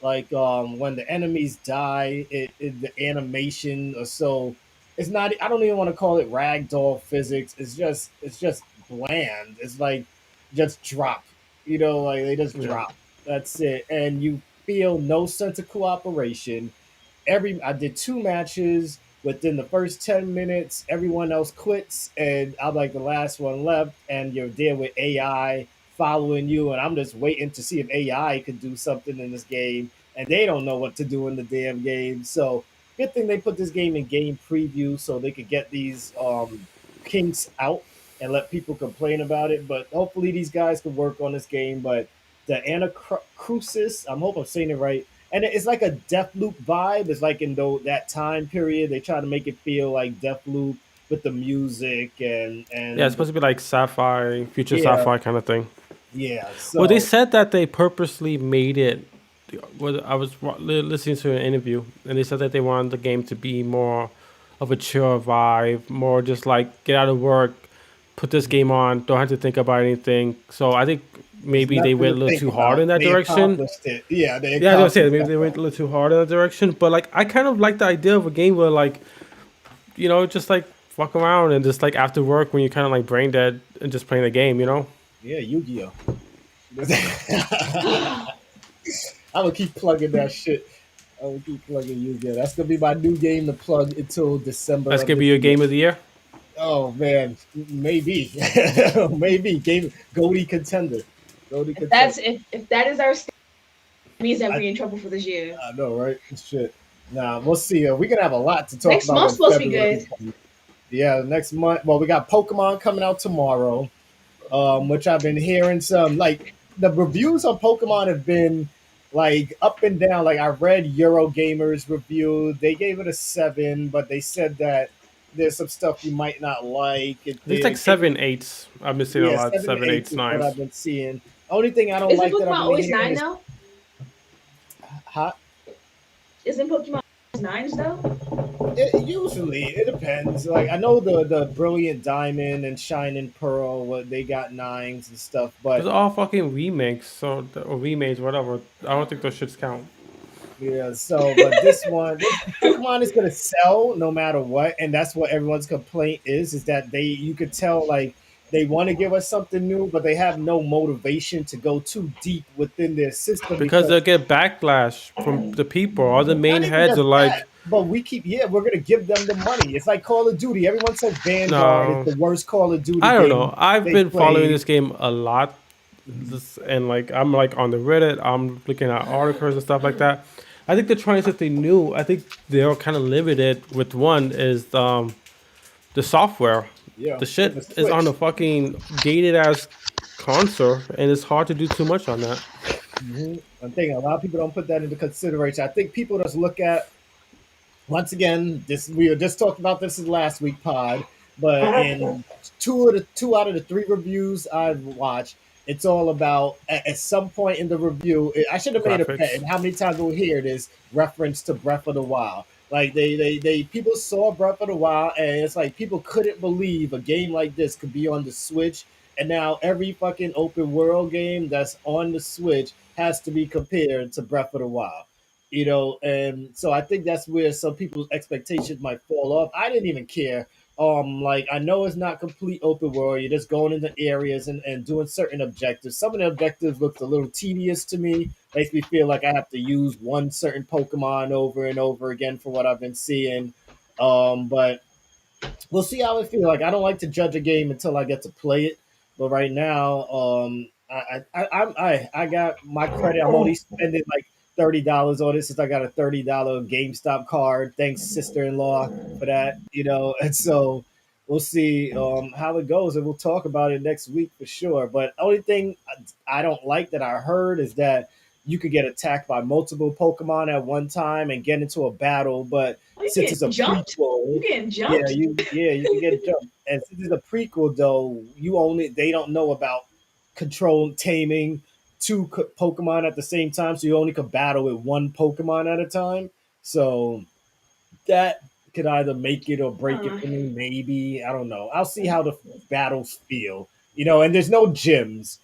Like when the enemies die, the animation or so it's not. I don't even want to call it ragdoll physics. It's just bland. It's like just drop. Like they just Yeah. drop. That's it, and you feel no sense of cooperation. I did two matches within the first 10 minutes. Everyone else quits, and I'm like the last one left. And you're there with AI following you, and I'm just waiting to see if AI could do something in this game, and they don't know what to do in the damn game. So good thing they put this game in game preview so they could get these kinks out and let people complain about it. But hopefully these guys can work on this game. But the Anacrusis, I hope I'm saying it right, and it's like a Deathloop vibe. It's like in that time period, they try to make it feel like Deathloop with the music Yeah, it's and supposed to be like sci-fi, future yeah, sci-fi kind of thing. yeah. Well, they So said that they purposely made it. Well, I was listening to an interview, and they said that they wanted the game to be more of a chill vibe, more just like get out of work, put this game on, don't have to think about anything. So I think there's maybe they nothing went to a little think too hard about. in that They direction. accomplished it. Yeah, they Yeah, I was gonna say accomplished maybe that they went part. a little too hard in that direction. But like, I kind of like the idea of a game where like, just like fuck around and just like after work when you're kind of like brain dead and just playing the game. Yeah, Yu-Gi-Oh. I'm gonna keep plugging that shit. I'm gonna keep plugging Yu-Gi-Oh. That's gonna be my new game to plug until December That's of gonna this be your year. game of the year. Oh man, maybe, maybe game Goldie contender, Goldie contender. If that is our stand, it means that I, we're in trouble for this year. I know, right? Shit. Nah, we'll see. We're gonna have a lot to talk Next about month's when supposed to be February good. comes. Yeah, next month. Well, we got Pokemon coming out tomorrow, which I've been hearing some like the reviews on Pokemon have been like up and down. Like I read Eurogamer's review, they gave it a 7, but they said that there's some stuff you might not like. I think it's like They gave it, seven, eights. I've been seeing a yeah, lot. seven Seven, eights eights, is what nines. I've been seeing. Only thing I don't Isn't like that I've Pokemon been always hearing nine is though? hot. Isn't Pokemon always nines though? Usually it depends. Like I know the Brilliant Diamond and Shining Pearl, what they got nines and stuff, Those but are all fucking remakes, or remakes, whatever. I don't think those shits count. yeah, but this Pokemon is gonna sell no matter what, and that's what everyone's complaint is that you could tell like they want to give us something new, but they have no motivation to go too deep within their system Because they'll because get backlash from the people. All the main not even heads are just that, like, but we're gonna give them the money. It's like Call of Duty. Everyone says Vanguard is no, the worst Call of Duty I don't game know. I've they been following played. this game a lot, and like I'm like on the Reddit. I'm looking at articles and stuff like that. I think they're trying something new. I think they're kind of limited with one is the software. Yeah, The with the shit is on Switch. a fucking gated ass console, and it's hard to do too much on that. I'm thinking a lot of people don't put that into consideration. I think people just look at once again, this we were just talking about this in last week pod, but in two out of the three reviews I've watched, it's all about at some point in the review. I should have made a bet, Graphics. and how many times we'll hear this reference to Breath of the Wild. Like they people saw Breath of the Wild, and it's like people couldn't believe a game like this could be on the Switch, and now every fucking open world game that's on the Switch has to be compared to Breath of the Wild. And so I think that's where some people's expectations might fall off. I didn't even care. Like I know it's not complete open world. You're just going into areas and doing certain objectives. Some of the objectives looks a little tedious to me. Makes me feel like I have to use one certain Pokemon over and over again for what I've been seeing. But we'll see how it feels. Like I don't like to judge a game until I get to play it. But right now, I got my credit. I'm only spending like $30 on this since I got a $30 GameStop card. Thanks, sister-in-law, for that. And so we'll see how it goes, and we'll talk about it next week for sure. But the only thing I don't like that I heard is that you could get attacked by multiple Pokemon at one time and get into a battle, but Oh, you since it's a getting jumped? You prequel, getting jumped? you can get jumped. And since it's a prequel, though, they don't know about control taming two Pokemon at the same time, so you only could battle with one Pokemon at a time. So that could either make it or break it Uh, for me. Maybe I don't know. I'll see how the battles feel. And there's no gyms.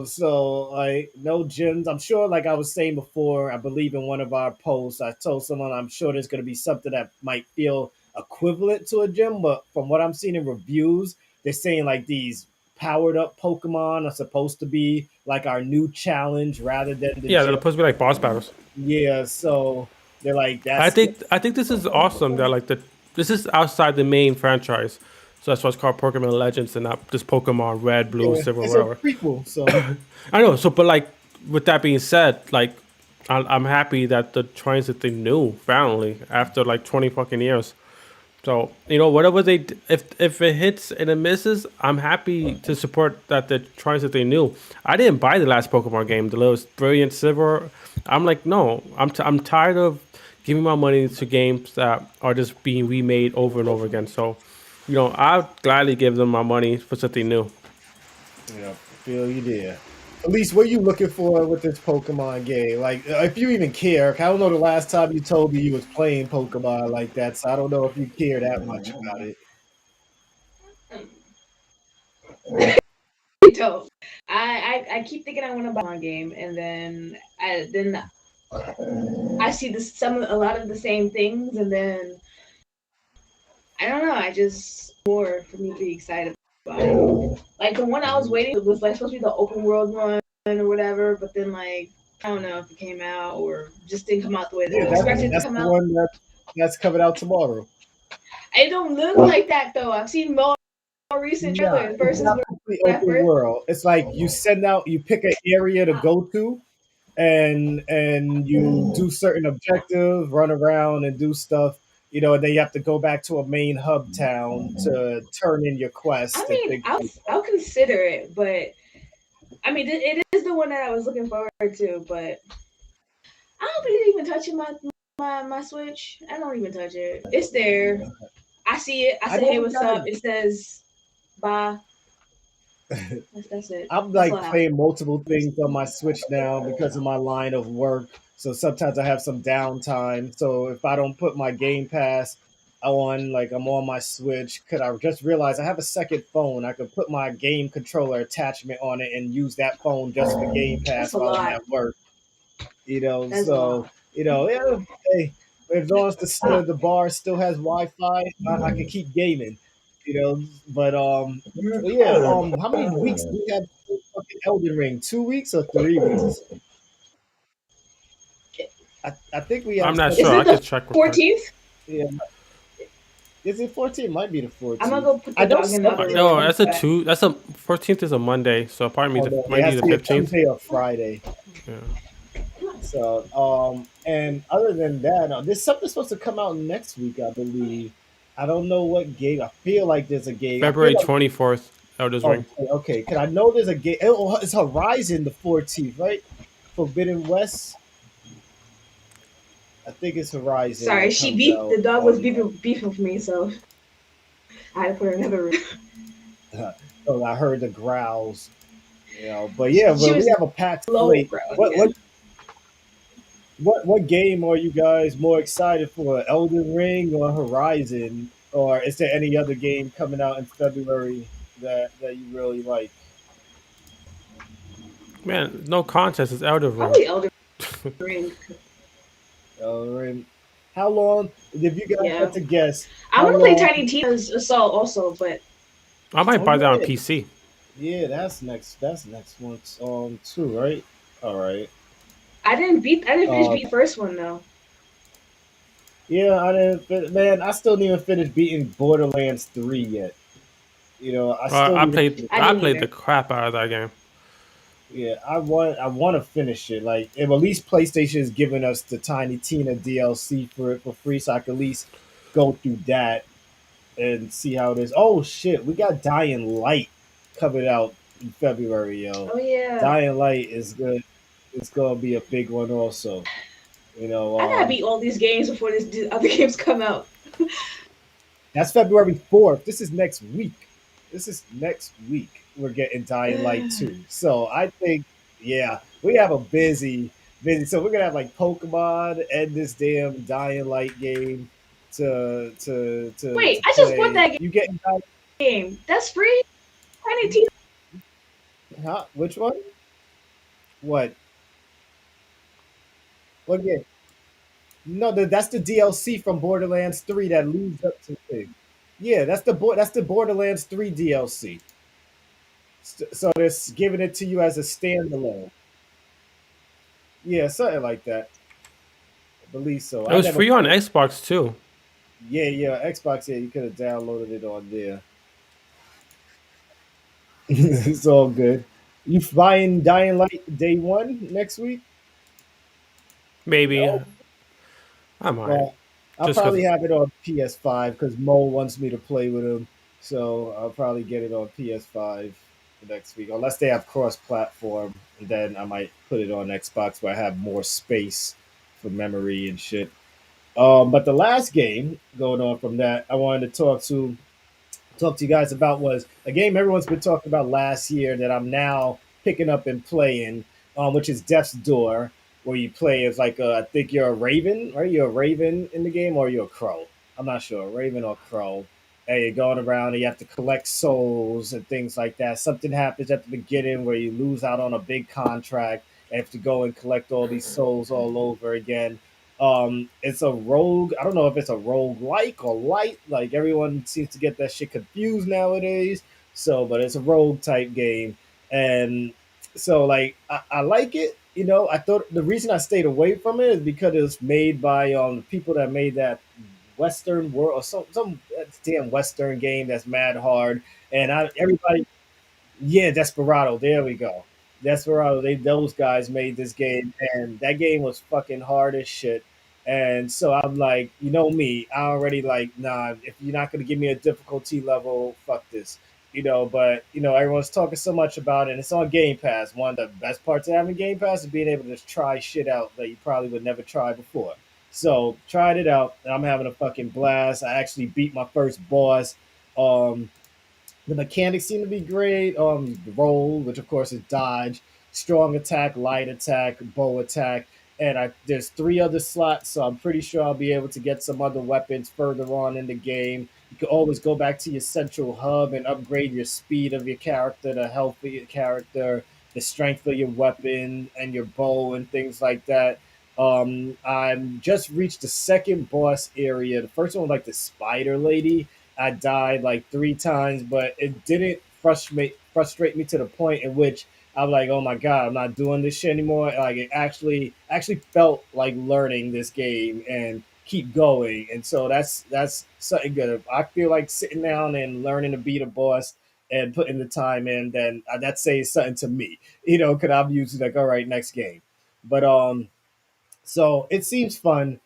So like no gyms. I'm sure, like I was saying before, I believe in one of our posts, I told someone I'm sure there's going to be something that might feel equivalent to a gym, but from what I'm seeing in reviews, they're saying like these powered up Pokemon are supposed to be like our new challenge rather than the Yeah, they're gym. supposed to be like boss battles. Yeah, so they're like I that's think I think this is awesome. That like the this is outside the main franchise, so that's why it's called Pokemon Legends and not just Pokemon Red, Blue, yeah, Silver, it's a whatever. prequel. So I know. So, but like with that being said, like I'm happy that they're trying something new finally after like 20 fucking years. So whatever if it hits and it misses, I'm happy to support that they're trying something new. I didn't buy the last Pokemon game, the little Brilliant Silver. I'm like, no, I'm tired of giving my money to games that are just being remade over and over again. So, I'd gladly give them my money for something new. yeah, feel you there. At least what you looking for with this Pokemon game? Like, if you even care. I don't know the last time you told me you was playing Pokemon like that, so I don't know if you care that much about it. So I keep thinking I want to buy one game, and then I see this a lot of the same things, and then I don't know. I just more for me to be excited about it. Like the one I was Mhm. waiting was like supposed to be the open world one or whatever, but then like I don't know if it came out or just didn't come out the way that Yeah, it was that's expected to that's come the out. one that's coming out tomorrow. It don't look like that though. I've seen more recent Nah, trailers it's versus not completely when I open first. world. It's like you pick an area to go to, and you do certain objectives, run around and do stuff. And then you have to go back to a main hub town to turn in your I quest and mean, things I'll like I'll consider it, but I mean, it is the one that I was looking forward to. But I don't be even touching my Switch. I don't even touch it. It's there. I see it. I that. I say, know hey, we what's up? gotta. It says bye. That's it. I'm That's all like I have. playing multiple things on my Switch now because of my line of work. So sometimes I have some downtime. So if I don't put my Game Pass on, like I'm on my Switch, could I just realize I have a second phone? I could put my game controller attachment on it and use that phone just for Game That's Pass a while I'm lot. at work. That's a So lot. yeah, hey, as long as the bar still has Wi-Fi, I can keep gaming. But yeah, how many weeks do we have for fucking Elden Ring? 2 weeks or 3 weeks? I think we have I'm not Is sure. something. I it the could check real quick. 14th? Yeah, is it 14? Might be the I'm gonna 14th. go put I the know dog in the some. other No, room. that's a two. That's a 14th is a Monday, so probably Oh no, it might be has the to be a 15th. Tuesday or Friday. Yeah. So and other than that, there's something supposed to come out next week, I believe. I don't know what game. I feel like there's a game. I feel February like 24th, Elder's Ring. okay. Cause I know there's a game. It's Horizon the 14th, right? Forbidden West. I think it's Horizon Sorry, that she comes beef. out The dog was on. beefing for me, so I had to put her in another room. Oh, I heard the growls. But yeah, She but we was have a packed low slate. growling. What Yeah. what what game are you guys more excited for? Elden Ring or Horizon? Or is there any other game coming out in February that you really like? Man, no contest. It's Elder Ring. Probably Elder Ring. Elden Ring. How long? If you guys Yeah. had to guess, I how want to play long? Tiny Tina's Assault also, but I might Oh buy that on yeah, PC. yeah. That's next. That's next one. Too, right? All right. I didn't finish Uh, beat the first one though. yeah. I didn't. Man, I still didn't even finish beating Borderlands 3 yet. I still I need to played finish. I I didn't played the either. crap out of that game. Yeah, I want to finish it. Like, if at least PlayStation is giving us the Tiny Tina DLC for it for free, so I can at least go through that and see how it is. Oh shit, we got Dying Light coming out in February, yo. Oh yeah. Dying Light is good. It's gonna be a big one, also. You know, I gotta beat all these games before these other games come out. that's February 4th. This is next week. This is next week. We're getting Dying Light 2. So I think, yeah, we have a busy. So we're gonna have like Pokemon and this damn Dying Light game to Wait, I just bought play. that You getting game. That's free. Tiny Tina. huh? Which one? What? What game? No, that's the DLC from Borderlands 3 that leads up to thing. Yeah, that's the Borderlands 3 DLC. So they're giving it to you as a standalone. Yeah, something like that. I believe so. It I was never free on played. Xbox too. Yeah, yeah, Xbox. Yeah, you could have downloaded it on there. It's all good. You buying Dying Light day one next week? Maybe No. I might Well, I'll just probably because have it on PS5 because Mo wants me to play with him. So I'll probably get it on PS5 next week, unless they have cross-platform. And then I might put it on Xbox where I have more space for memory and shit. But the last game going on from that, I wanted to talk to you guys about was a game everyone's been talking about last year that I'm now picking up and playing, which is Death's Door, where you play as like I think you're a raven, right? You're a raven in the game, or you're a crow. I'm not sure, raven or crow. And you're going around and you have to collect souls and things like that. Something happens at the beginning where you lose out on a big contract and have to go and collect all these souls all over again. It's a rogue. I don't know if it's a rogue like or light. Like everyone seems to get that shit confused nowadays. So, but it's a rogue type game, and so like I like it. You know, I thought the reason I stayed away from it is because it was made by the people that made that Western world or some damn Western game that's mad hard, and everybody yeah, Desperado. There we go. Desperado. Those guys made this game, and that game was fucking hard as shit. And so I'm like, you know me, I already like, nah. If you're not gonna give me a difficulty level, fuck this. But everyone's talking so much about it. And it's on Game Pass. One of the best parts of having Game Pass is being able to just try shit out that you probably would never try before. So tried it out, and I'm having a fucking blast. I actually beat my first boss. Um, the mechanics seem to be great. The roll, which of course is dodge, strong attack, light attack, bow attack, and there's three other slots, so I'm pretty sure I'll be able to get some other weapons further on in the game. You can always go back to your central hub and upgrade your speed of your character, the health of your character, the strength of your weapon, and your bow and things like that. I'm just reached the second boss area. The first one was like the spider lady. I died like three times, but it didn't frustrate me to the point in which I'm like, oh my god, I'm not doing this shit anymore. Like it actually felt like learning this game and keep going, and so that's something good. If I feel like sitting down and learning to beat a boss and putting the time in, then that says something to me, because I'm usually like, all right, next game. But so it seems fun.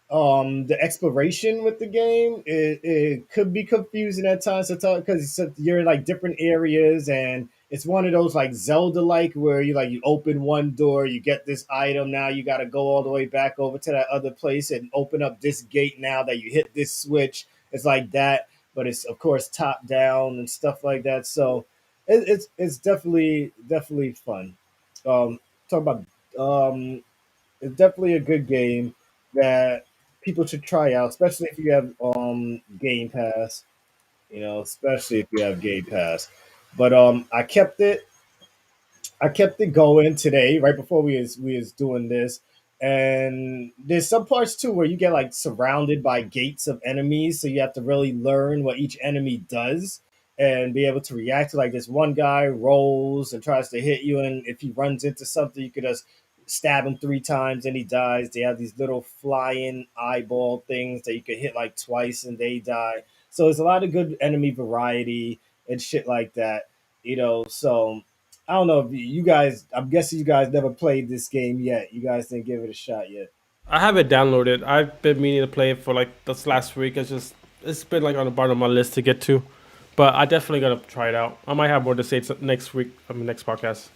The exploration with the game it could be confusing at times because you're in like different areas, and it's one of those like Zelda like where you open one door, you get this item, now you got to go all the way back over to that other place and open up this gate now that you hit this switch. It's like that, but it's of course top down and stuff like that. So it's definitely fun. Talk about it's definitely a good game that people should try out, especially if you have Game Pass. Especially if you have Game Pass. But I kept it going today, right before we was doing this. And there's some parts too where you get like surrounded by gates of enemies, so you have to really learn what each enemy does and be able to react to like this one guy rolls and tries to hit you, and if he runs into something, you could just stab him three times and he dies. They have these little flying eyeball things that you could hit like twice and they die. So there's a lot of good enemy variety and shit like that. So I don't know if you guys. I'm guessing you guys never played this game yet. You guys didn't give it a shot yet. I have it downloaded. I've been meaning to play it for like this last week. It's been like on the bottom of my list to get to, but I definitely gotta try it out. I might have more to say next week. I mean next podcast.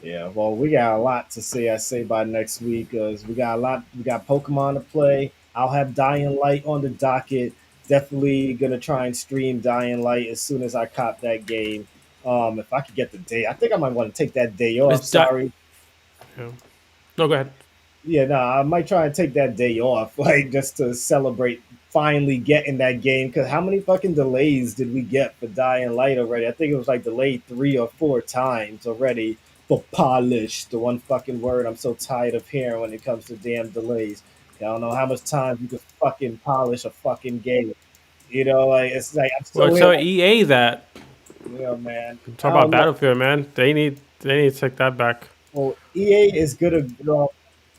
Yeah, well, we got a lot to say. I say by next week, because we got a lot. We got Pokemon to play. I'll have Dying Light on the docket. Definitely gonna try and stream Dying Light as soon as I cop that game. If I could get the day, I think I might want to take that day It's off. that. Sorry. Yeah. No, go ahead. Yeah, no, I might try and take that day off, like just to celebrate finally getting that game. Because how many fucking delays did we get for Dying Light already? I think it was like delayed three or four times already for polish. The one fucking word I'm so tired of hearing when it comes to damn delays. I don't know how much time you could fucking polish a fucking game. Like it's like I'm Well, still here. tell EA that. Yeah, man. Talk I about don't know. Battlefield, man. They need to take that back. Well, EA is gonna,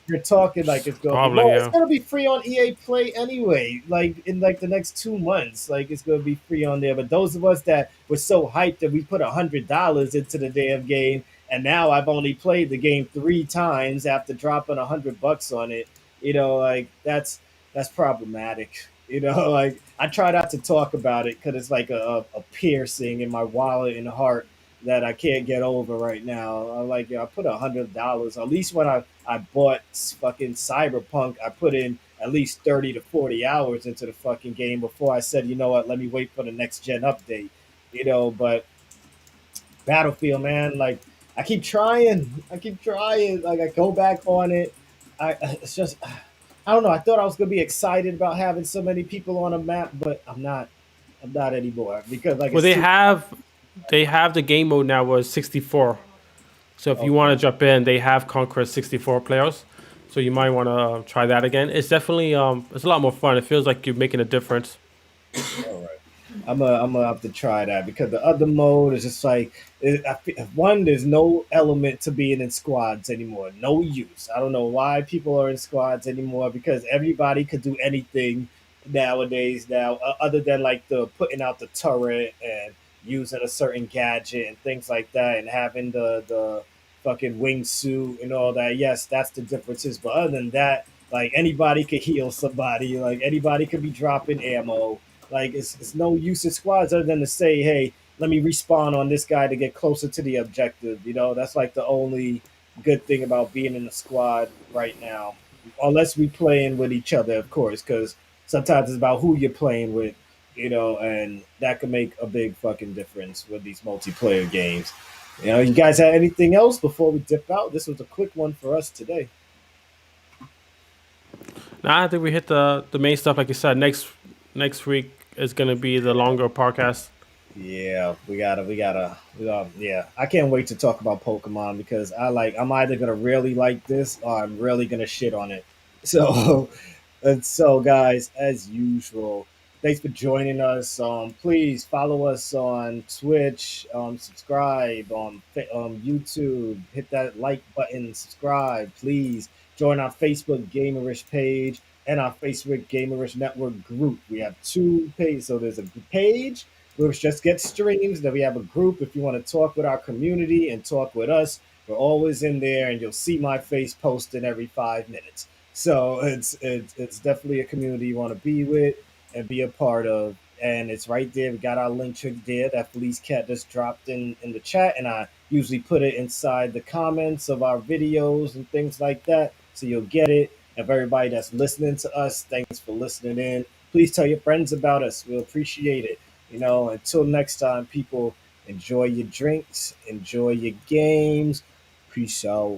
you're talking like it's gonna be, Probably, well, it's yeah. gonna be free on EA Play anyway. Like in like the next 2 months, like it's gonna be free on there. But those of us that were so hyped that we put $100 into the damn game, and now I've only played the game 3 times after dropping $100 on it. Like that's problematic. Like I try not to talk about it because it's like a piercing in my wallet and heart that I can't get over right now. I like, I put $100. At least when I bought fucking Cyberpunk, I put in at least 30 to 40 hours into the fucking game before I said, you know what, let me wait for the next gen update. But Battlefield, man, like I keep trying, like I go back on it. It's just, I don't know. I thought I was gonna be excited about having so many people on a map, but I'm not. I'm not anymore because like Well, it's too. they have the game mode now was 64. So if you want Okay. to jump in, they have Conquest 64 players. So you might want to try that again. It's definitely it's a lot more fun. It feels like you're making a difference. All right. I'm gonna have to try that because the other mode is just like one. There's no element to being in squads anymore. No use. I don't know why people are in squads anymore because everybody could do anything nowadays. Now, other than like the putting out the turret and using a certain gadget and things like that, and having the fucking wingsuit and all that. Yes, that's the differences. But other than that, like anybody could heal somebody. Like anybody could be dropping ammo. Like it's no use in squads other than to say, hey, let me respawn on this guy to get closer to the objective. That's like the only good thing about being in a squad right now. Unless we playing with each other, of course, because sometimes it's about who you're playing with, and that can make a big fucking difference with these multiplayer games. You guys have anything else before we dip out? This was a quick one for us today. Now I think we hit the main stuff. Like you said, next week is gonna be the longer podcast. Yeah, yeah. I can't wait to talk about Pokemon because I'm either gonna really like this or I'm really gonna shit on it. So, and so guys, as usual, thanks for joining us. Please follow us on Twitch, subscribe on YouTube, hit that like button, subscribe, please. Join our Facebook Gamerish page and our Facebook Gamerish Network group. We have two pages. So there's a page which just get streams. Then we have a group if you want to talk with our community and talk with us. We're always in there, and you'll see my face posting every 5 minutes. So it's definitely a community you want to be with and be a part of. And it's right there. We got our link trick there that Felise Kat just dropped in the chat, and I usually put it inside the comments of our videos and things like that, so you'll get it. And for everybody that's listening to us, thanks for listening in. Please tell your friends about us. We'll appreciate it. Until next time, people, enjoy your drinks, enjoy your games. Peace out.